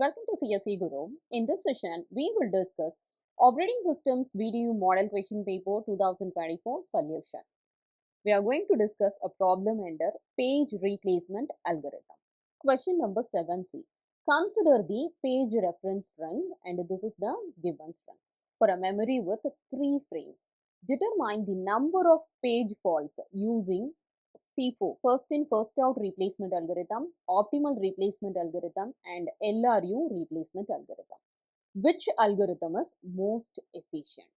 Welcome to CSEGuru. In this session, we will discuss Operating Systems VDU Model Question Paper 2024 solution. We are going to discuss a problem under Page Replacement Algorithm. Question number 7c. Consider the page reference string, and this is the given string, for a memory with 3 frames. Determine the number of page faults using FIFO, first in first out replacement algorithm, optimal replacement algorithm, and LRU replacement algorithm. Which algorithm is most efficient?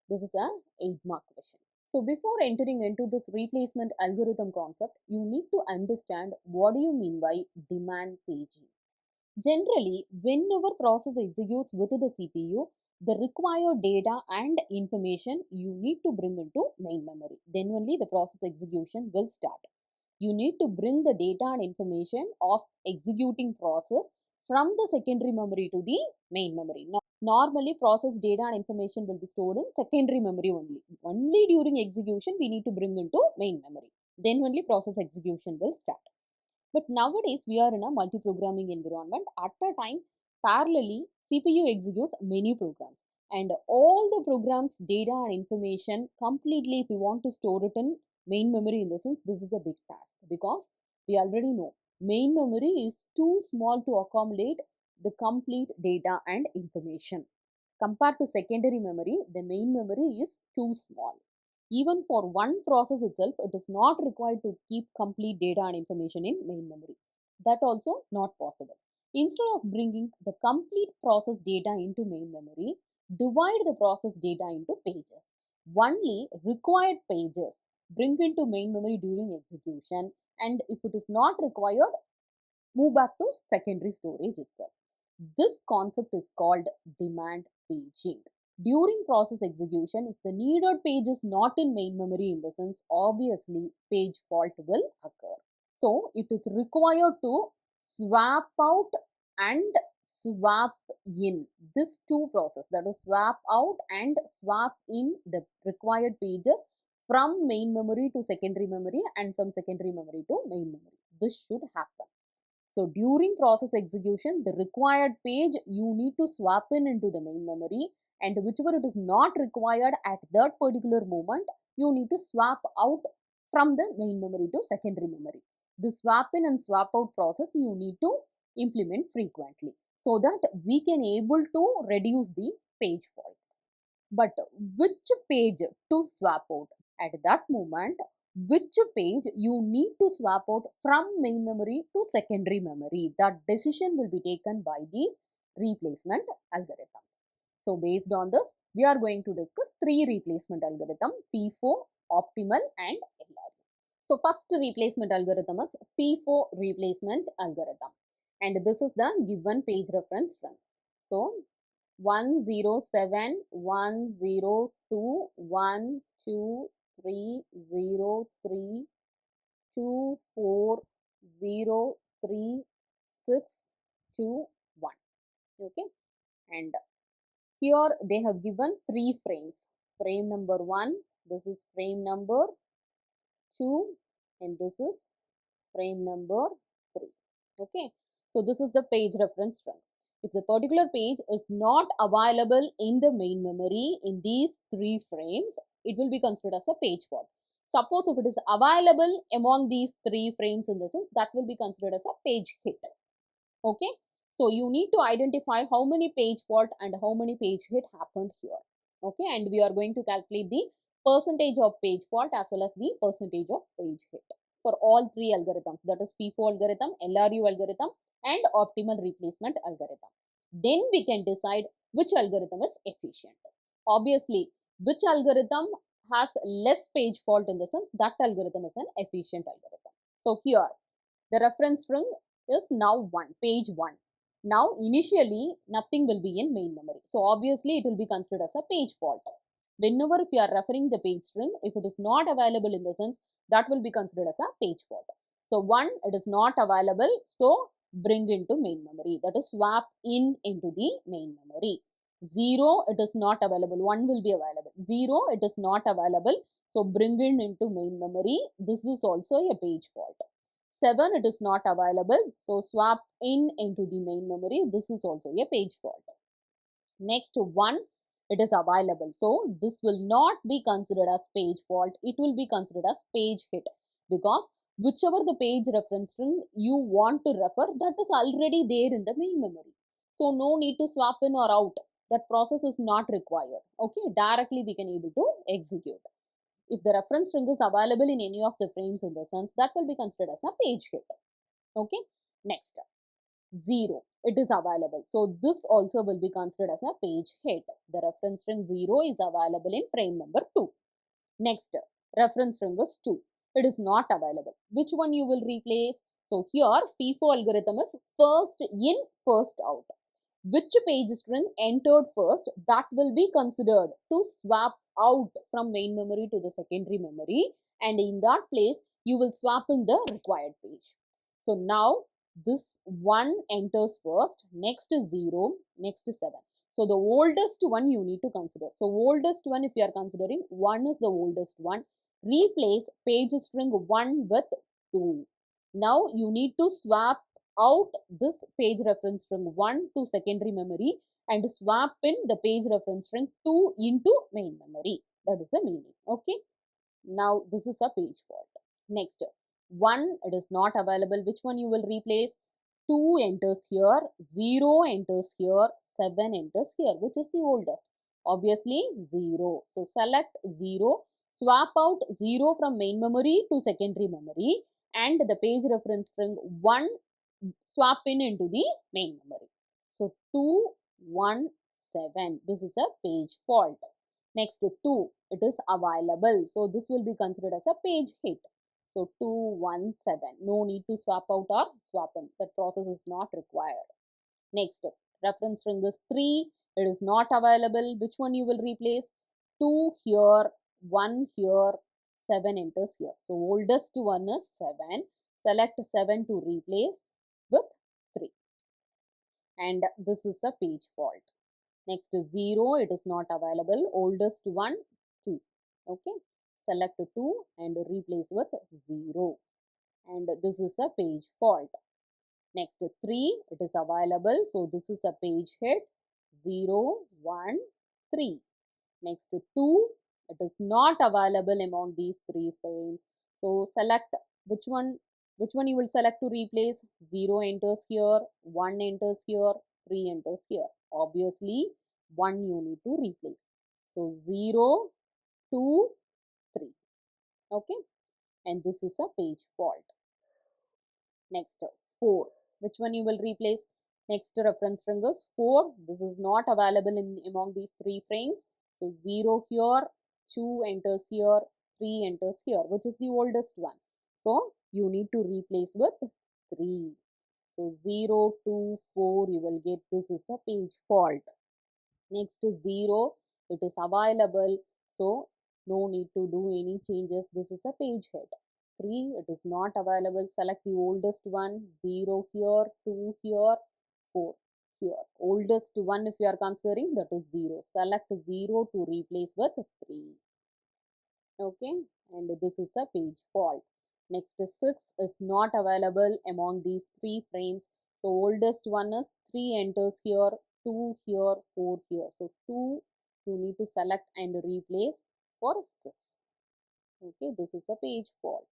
This is a 8-mark question. So before entering into this replacement algorithm concept, you need to understand what do you mean by demand paging. Generally, whenever process executes with the CPU, the required data and information you need to bring into main memory. Then only the process execution will start. You need to bring the data and information of executing process from the secondary memory to the main memory. Normally, process data and information will be stored in secondary memory only. Only during execution, we need to bring into main memory. Then only process execution will start. But nowadays, we are in a multi-programming environment. At a time, parallelly, CPU executes many programs. And all the programs, data and information, completely, if we want to store it in main memory, in the sense, this is a big task. Because we already know, main memory is too small to accommodate the complete data and information. Compared to secondary memory, the main memory is too small. Even for one process itself, it is not required to keep complete data and information in main memory. That also not possible. Instead of bringing the complete process data into main memory, divide the process data into pages. Only required pages bring into main memory during execution, and if it is not required, move back to secondary storage itself. This concept is called demand paging. During process execution, if the needed page is not in main memory, in the sense, obviously page fault will occur. So it is required to swap out and swap in. This two process, that is swap out and swap in the required pages from main memory to secondary memory and from secondary memory to main memory. This should happen. So during process execution, the required page you need to swap in into the main memory, and whichever it is not required at that particular moment, you need to swap out from the main memory to secondary memory. The swap in and swap out process you need to implement frequently so that we can able to reduce the page faults. But which page to swap out? At that moment, which page you need to swap out from main memory to secondary memory? That decision will be taken by these replacement algorithms. So based on this, we are going to discuss 3 replacement algorithms: FIFO, optimal and LRU. So first replacement algorithm is FIFO replacement algorithm, and this is the given page reference string. So 107, 102, 12303 2403621. Okay, and here they have given 3 frames. Frame number 1, this is frame number 2, and this is frame number 3. Okay, so this is the page reference string. If the particular page is not available in the main memory in these 3 frames, it will be considered as a page fault. Suppose if it is available among these 3 frames in the sense, that will be considered as a page hit. Okay, so you need to identify how many page fault and how many page hit happened here. Okay, and we are going to calculate the percentage of page fault as well as the percentage of page hit for all 3 algorithms, that is FIFO algorithm, LRU algorithm and optimal replacement algorithm. Then we can decide which algorithm is efficient. Obviously, which algorithm has less page fault, in the sense that algorithm is an efficient algorithm. So here the reference string is now page 1. Now initially nothing will be in main memory. So obviously it will be considered as a page fault. Whenever if you are referring the page string, if it is not available, in the sense, that will be considered as a page fault. So 1, it is not available, so bring into main memory, that is swap in into the main memory. 0, it is not available, 1 will be available. 0, it is not available, so bring in into main memory. This is also a page fault. 7, it is not available. So swap in into the main memory. This is also a page fault. Next 1, it is available. So this will not be considered as page fault. It will be considered as page hit, because whichever the page reference string you want to refer, that is already there in the main memory. So no need to swap in or out. That process is not required. Okay, directly we can able to execute. If the reference string is available in any of the frames in the sense, that will be considered as a page hit. Okay, next 0, it is available. So this also will be considered as a page hit. The reference string 0 is available in frame number 2. Next, reference string is 2. It is not available. Which one you will replace? So here FIFO algorithm is first in, first out. Which page string entered first, that will be considered to swap out from main memory to the secondary memory, and in that place you will swap in the required page. So now this 1 enters first, next is 0, next is 7. So the oldest one you need to consider. So oldest one, if you are considering 1 is the oldest one, replace page string 1 with 2. Now you need to swap out this page reference string 1 to secondary memory and swap in the page reference string 2 into main memory. That is the meaning. Okay. Now this is a page fault. Next, 1, it is not available. Which one you will replace? 2 enters here, 0 enters here, 7 enters here. Which is the oldest? Obviously 0. So select 0, swap out 0 from main memory to secondary memory, and the page reference string 1 swap in into the main memory. So 2, 1, 7. This is a page fault. Next 2, it is available. So this will be considered as a page hit. So 2, 1, 7. No need to swap out or swap in. That process is not required. Next, reference string is 3. It is not available. Which one you will replace? 2 here, 1 here, 7 enters here. So oldest one is 7. Select 7 to replace with 3. And this is a page fault. Next is 0. It is not available. Oldest one, 2. Okay. Select 2 and replace with 0. And this is a page fault. Next 3, it is available. So this is a page hit. 0, 1, 3. Next 2, it is not available among these 3 frames. So select which one you will select to replace. 0 enters here, 1 enters here, 3 enters here. Obviously 1 you need to replace. So 0, 2, 3. Okay, and this is a page fault. Next 4, which one you will replace? Next reference string is 4. This is not available in among these 3 frames. So 0 here, 2 enters here, 3 enters here, which is the oldest one. So you need to replace with 3. So 0, 2, 4 you will get. This is a page fault. Next is 0. It is available. So no need to do any changes. This is a page hit. 3, it is not available. Select the oldest one. 0 here, 2 here, 4 here. Oldest one, if you are considering, that is 0. Select 0 to replace with 3. Okay, and this is a page fault. Next is 6 is not available among these 3 frames. So oldest one is 3 enters here, 2 here, 4 here. So 2 you need to select and replace for 6. Okay, this is a page fault.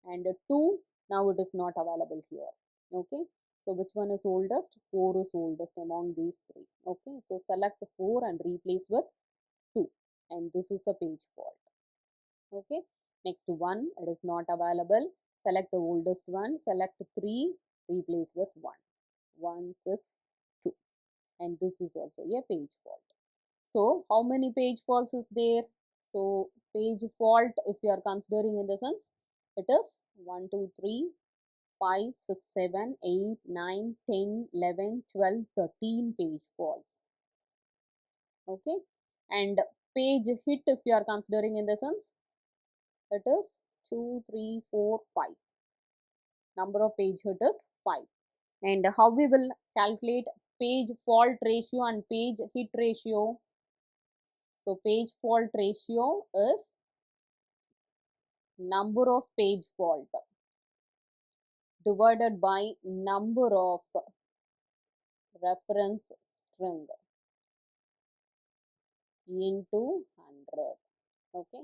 And 2, now it is not available here. Okay, so which one is oldest? 4 is oldest among these 3. Okay, so select 4 and replace with 2, and this is a page fault. Okay, next 1, it is not available. Select the oldest one. Select 3, replace with 1. 1, 6, 2, and this is also a page fault. So how many page faults is there? So page fault, if you are considering in the sense, it is 1, 2, 3, 5, 6, 7, 8, 9, 10, 11, 12, 13 page faults. Okay, and page hit, if you are considering in the sense, it is 2, 3, 4, 5. Number of page hit is 5. And how we will calculate page fault ratio and page hit ratio? So page fault ratio is number of page fault divided by number of reference string into 100. Okay.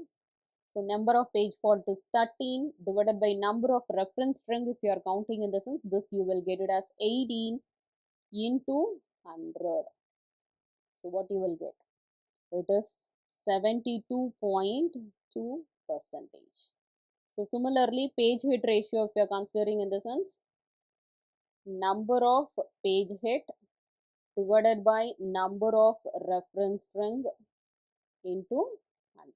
So number of page fault is 13 divided by number of reference string. If you are counting in the sense, this you will get it as 18 into 100. So what you will get? It is 72.2%. So similarly, page hit ratio, if you are considering in the sense, number of page hit divided by number of reference string into 100.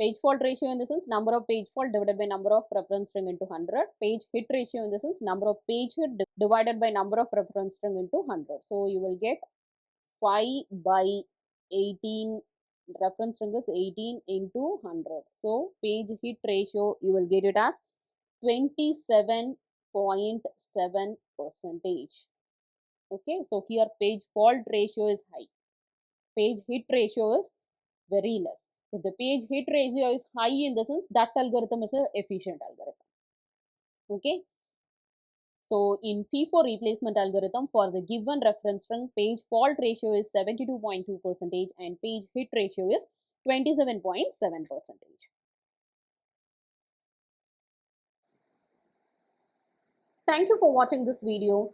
Page fault ratio in the sense, number of page fault divided by number of reference string into 100. Page hit ratio in the sense, number of page hit divided by number of reference string into 100. So you will get 5 by 18, reference string is 18 into 100. So page hit ratio, you will get it as 27.7%. Okay, so here page fault ratio is high. Page hit ratio is very less. If the page hit ratio is high in the sense, that algorithm is an efficient algorithm. Okay. So in FIFO replacement algorithm, for the given reference string, page fault ratio is 72.2% and page hit ratio is 27.7%. Thank you for watching this video.